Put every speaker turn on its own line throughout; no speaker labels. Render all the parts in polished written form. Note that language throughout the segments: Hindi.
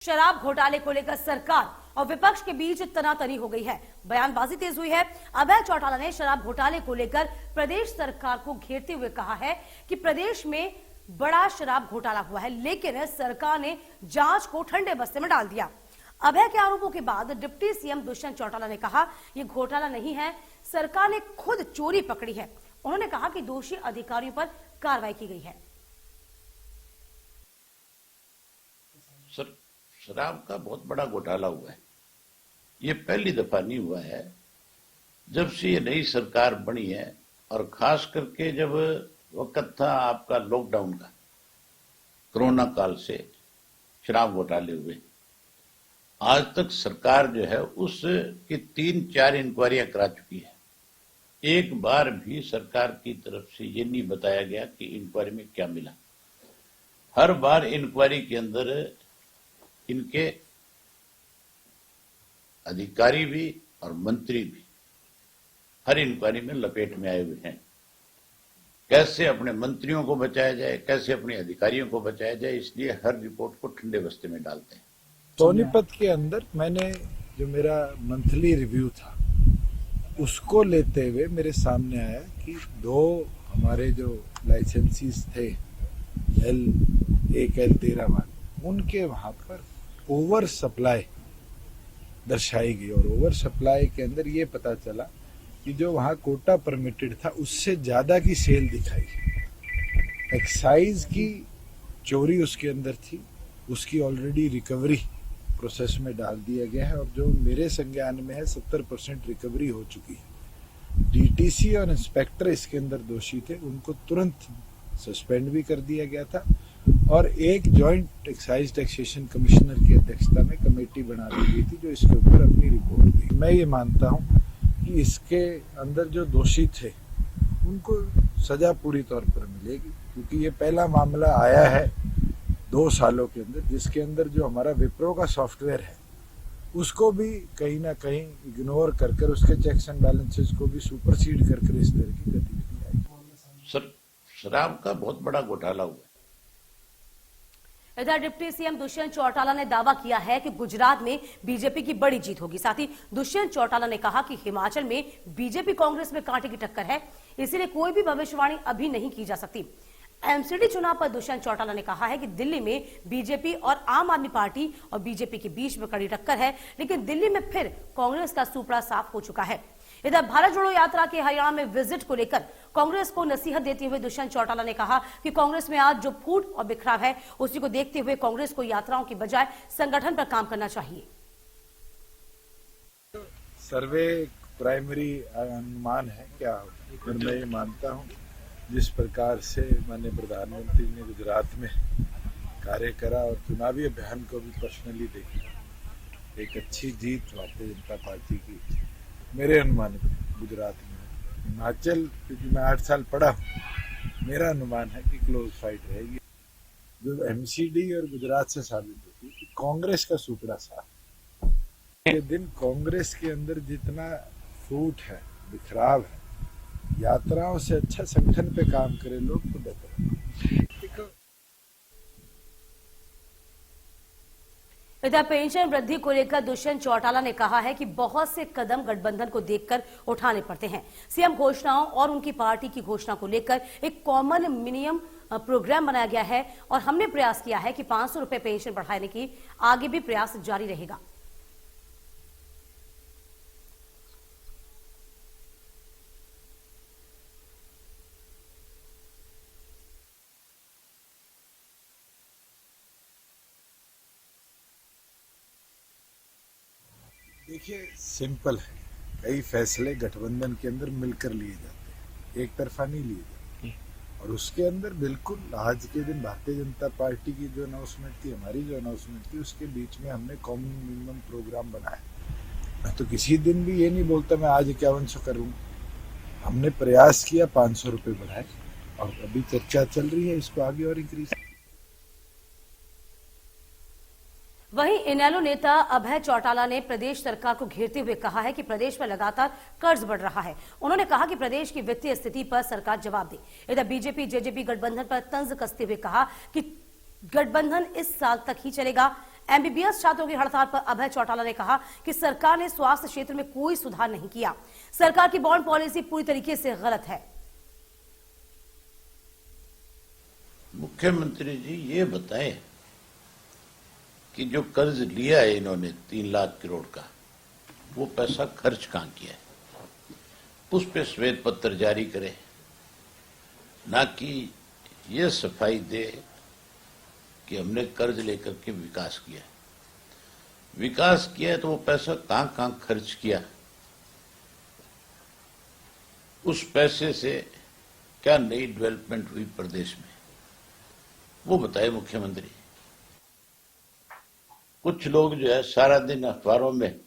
शराब घोटाले को लेकर सरकार और विपक्ष के बीच तनातनी हो गई है। बयानबाजी तेज हुई है। अभय चौटाला ने शराब घोटाले को लेकर प्रदेश सरकार को घेरते हुए कहा है कि प्रदेश में बड़ा शराब घोटाला हुआ है, लेकिन सरकार ने जांच को ठंडे बस्ते में डाल दिया। अभय के आरोपों के बाद डिप्टी सीएम दुष्यंत चौटाला ने कहा यह घोटाला नहीं है, सरकार ने खुद चोरी पकड़ी है। उन्होंने कहा कि दोषी अधिकारियों पर कार्रवाई की गई है।
शराब का बहुत बड़ा घोटाला हुआ है। ये पहली दफा नहीं हुआ है जब से ये नई सरकार बनी है, और खास करके जब वक्त था आपका लॉकडाउन का, कोरोना काल से शराब घोटाले हुए। आज तक सरकार जो है उसकी 3-4 इंक्वायरियां करा चुकी है। एक बार भी सरकार की तरफ से ये नहीं बताया गया कि इंक्वायरी में क्या मिला। हर बार इंक्वायरी के अंदर इनके अधिकारी भी और मंत्री भी हर इंक्वायरी में लपेट में आए हुए हैं। कैसे अपने मंत्रियों को बचाया जाए, कैसे अपने अधिकारियों को बचाया जाए, इसलिए हर रिपोर्ट को ठंडे बस्ते में डालते हैं।
सोनीपत के अंदर मैंने जो मेरा मंथली रिव्यू था उसको लेते हुए मेरे सामने आया कि 2 हमारे जो लाइसेंसीज थे L1L13 वाले, उनके वहां पर ओवर सप्लाई दर्शाई गई। और ओवर सप्लाई के अंदर ये पता चला कि जो वहां कोटा परमिटेड था उससे ज्यादा की सेल दिखाई। एक्साइज की चोरी उसके अंदर थी, उसकी ऑलरेडी रिकवरी प्रोसेस में डाल दिया गया है, और जो मेरे संज्ञान में है 70% रिकवरी हो चुकी है। डीटीसी और इंस्पेक्टर इसके अंदर दोषी थे, उनको तुरंत सस्पेंड भी कर दिया गया था, और एक जॉइंट एक्साइज टैक्सेशन कमिश्नर की अध्यक्षता में कमेटी बना दी गई थी जो इसके ऊपर अपनी रिपोर्ट दी। मैं ये मानता हूं कि इसके अंदर जो दोषी थे उनको सजा पूरी तौर पर मिलेगी, क्योंकि ये पहला मामला आया है 2 सालों के अंदर जिसके अंदर जो हमारा विप्रो का सॉफ्टवेयर है उसको भी कहीं ना कहीं इग्नोर कर उसके चेक्स एंड बैलेंसेस को भी सुपरसीड कर इस तरह की गतिविधि आई।
शराब का बहुत बड़ा घोटाला हुआ है।
इधर डिप्टी सीएम दुष्यंत चौटाला ने दावा किया है कि गुजरात में बीजेपी की बड़ी जीत होगी। साथ ही दुष्यंत चौटाला ने कहा कि हिमाचल में बीजेपी कांग्रेस में कांटे की टक्कर है, इसीलिए कोई भी भविष्यवाणी अभी नहीं की जा सकती। एमसीडी चुनाव पर दुष्यंत चौटाला ने कहा है कि दिल्ली में बीजेपी और आम आदमी पार्टी और बीजेपी के बीच में कड़ी टक्कर है, लेकिन दिल्ली में फिर कांग्रेस का सुपड़ा साफ हो चुका है। इधर भारत जोड़ो यात्रा के हरियाणा में विजिट को लेकर कांग्रेस को नसीहत देते हुए दुष्यंत चौटाला ने कहा कि कांग्रेस में आज जो फूट और बिखराव है उसी को देखते हुए कांग्रेस को यात्राओं की बजाय संगठन पर काम करना चाहिए।
सर्वे प्राइमरी अनुमान है क्या, और मैं ये मानता हूँ जिस प्रकार से माननीय प्रधानमंत्री ने गुजरात में कार्य करा और चुनावी अभियान को भी पर्सनली देखा, एक अच्छी जीत भारतीय जनता पार्टी की मेरे अनुमान गुजरात में। हिमाचल क्योंकि मैं 8 साल पढ़ा हूँ, मेरा अनुमान है कि क्लोज फाइट रहेगी। जो एमसीडी और गुजरात से साबित होती है कि कांग्रेस का सुपड़ा साफ ये दिन कांग्रेस के अंदर जितना फूट है, बिखराव है, यात्राओं से अच्छा संगठन पे काम करे लोग तो बेहतर।
इधर पेंशन वृद्धि को लेकर दुष्यंत चौटाला ने कहा है कि बहुत से कदम गठबंधन को देखकर उठाने पड़ते हैं। सीएम घोषणाओं और उनकी पार्टी की घोषणा को लेकर एक कॉमन मिनिमम प्रोग्राम बनाया गया है, और हमने प्रयास किया है कि 500 रुपए पेंशन बढ़ाने की आगे भी प्रयास जारी रहेगा।
देखिए सिंपल है, कई फैसले गठबंधन के अंदर मिलकर लिए जाते हैं, एक तरफा नहीं लिए जाते। और उसके अंदर बिल्कुल आज के दिन भारतीय जनता पार्टी की जो अनाउंसमेंट थी, हमारी जो अनाउंसमेंट थी, उसके बीच में हमने कॉमन मिनिमम प्रोग्राम बनाया। मैं तो किसी दिन भी ये नहीं बोलता मैं आज 5100 करूँ। हमने प्रयास किया 500 रुपये बढ़ाए, और अभी चर्चा चल रही है इसको आगे और इंक्रीज।
वहीं इनेलो नेता अभय चौटाला ने प्रदेश सरकार को घेरते हुए कहा है कि प्रदेश में लगातार कर्ज बढ़ रहा है। उन्होंने कहा कि प्रदेश की वित्तीय स्थिति पर सरकार जवाब दे। इधर बीजेपी जेजेपी गठबंधन पर तंज कसते हुए कहा कि गठबंधन इस साल तक ही चलेगा। एमबीबीएस छात्रों की हड़ताल पर अभय चौटाला ने कहा कि सरकार ने स्वास्थ्य क्षेत्र में कोई सुधार नहीं किया। सरकार की बॉन्ड पॉलिसी पूरी तरीके से गलत है।
मुख्यमंत्री जी ये बताएं कि जो कर्ज लिया है इन्होंने 3 लाख करोड़ का, वो पैसा खर्च कहां किया है, उस पे श्वेत पत्र जारी करे, ना कि ये सफाई दे कि हमने कर्ज लेकर के विकास किया। विकास किया है तो वो पैसा कहां कहां खर्च किया, उस पैसे से क्या नई डेवलपमेंट हुई प्रदेश में, वो बताए मुख्यमंत्री। कुछ लोग जो है सारा दिन अखबारों में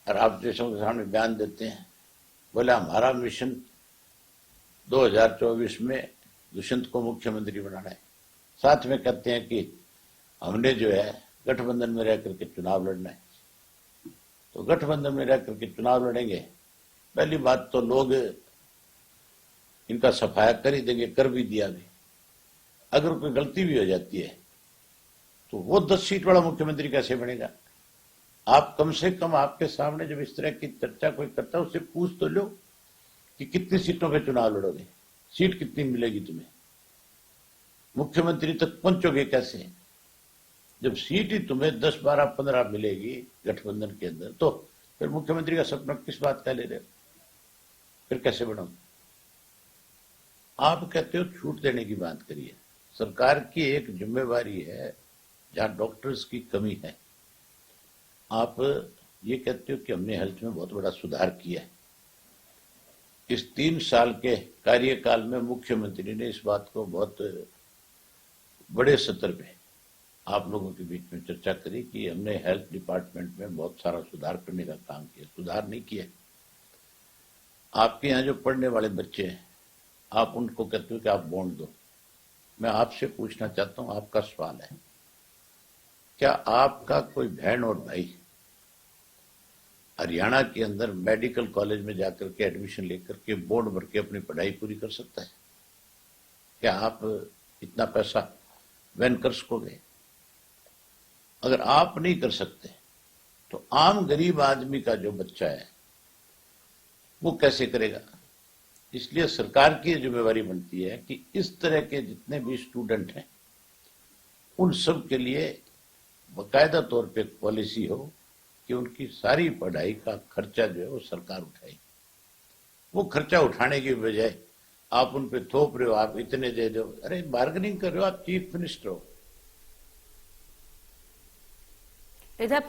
और आप देशों के सामने बयान देते हैं, बोले हमारा मिशन 2024 में दुष्यंत को मुख्यमंत्री बनाना है। साथ में कहते हैं कि हमने जो है गठबंधन में रह करके चुनाव लड़ना है। तो गठबंधन में रह करके चुनाव लड़ेंगे, पहली बात तो लोग इनका सफाया कर ही देंगे, कर भी दिया भी। अगर कोई गलती भी हो जाती है तो वो 10 सीट वाला मुख्यमंत्री कैसे बनेगा? आप कम से कम आपके सामने जब इस तरह की चर्चा कोई करता है उससे पूछ तो लो कि कितनी सीटों पे चुनाव लड़ोगे, सीट कितनी मिलेगी तुम्हें, मुख्यमंत्री तक पहुंचोगे कैसे? जब सीट ही तुम्हें 10, 12, 15 मिलेगी गठबंधन के अंदर, तो फिर मुख्यमंत्री का सपना किस बात का ले रहे हो? फिर कैसे बनोगे? आप कहते हो छूट देने की बात करिए। सरकार की एक जिम्मेवारी है, जहां डॉक्टर्स की कमी है, आप ये कहते हो कि हमने हेल्थ में बहुत बड़ा सुधार किया है। इस 3 साल के कार्यकाल में मुख्यमंत्री ने इस बात को बहुत बड़े स्तर पे आप लोगों के बीच में चर्चा करी कि हमने हेल्थ डिपार्टमेंट में बहुत सारा सुधार करने का काम किया। सुधार नहीं किया। आपके यहाँ जो पढ़ने वाले बच्चे हैं, आप उनको कहते हो कि आप बॉन्ड दो। मैं आपसे पूछना चाहता हूं, आपका सवाल है, क्या आपका कोई बहन और भाई हरियाणा के अंदर मेडिकल कॉलेज में जाकर के एडमिशन लेकर के बॉन्ड भर के अपनी पढ़ाई पूरी कर सकता है? क्या आप इतना पैसा वहन कर सकोगे? अगर आप नहीं कर सकते तो आम गरीब आदमी का जो बच्चा है वो कैसे करेगा? इसलिए सरकार की जिम्मेवारी बनती है कि इस तरह के जितने भी स्टूडेंट हैं उन सब के लिए बाकायदा तौर पे पॉलिसी हो कि उनकी सारी पढ़ाई का खर्चा जो है वो सरकार उठाए। वो खर्चा उठाने की बजाय आप उन पे थोप रहे हो, आप इतने दे दो। अरे बार्गेनिंग कर रहे हो, आप चीफ मिनिस्टर हो।
इधर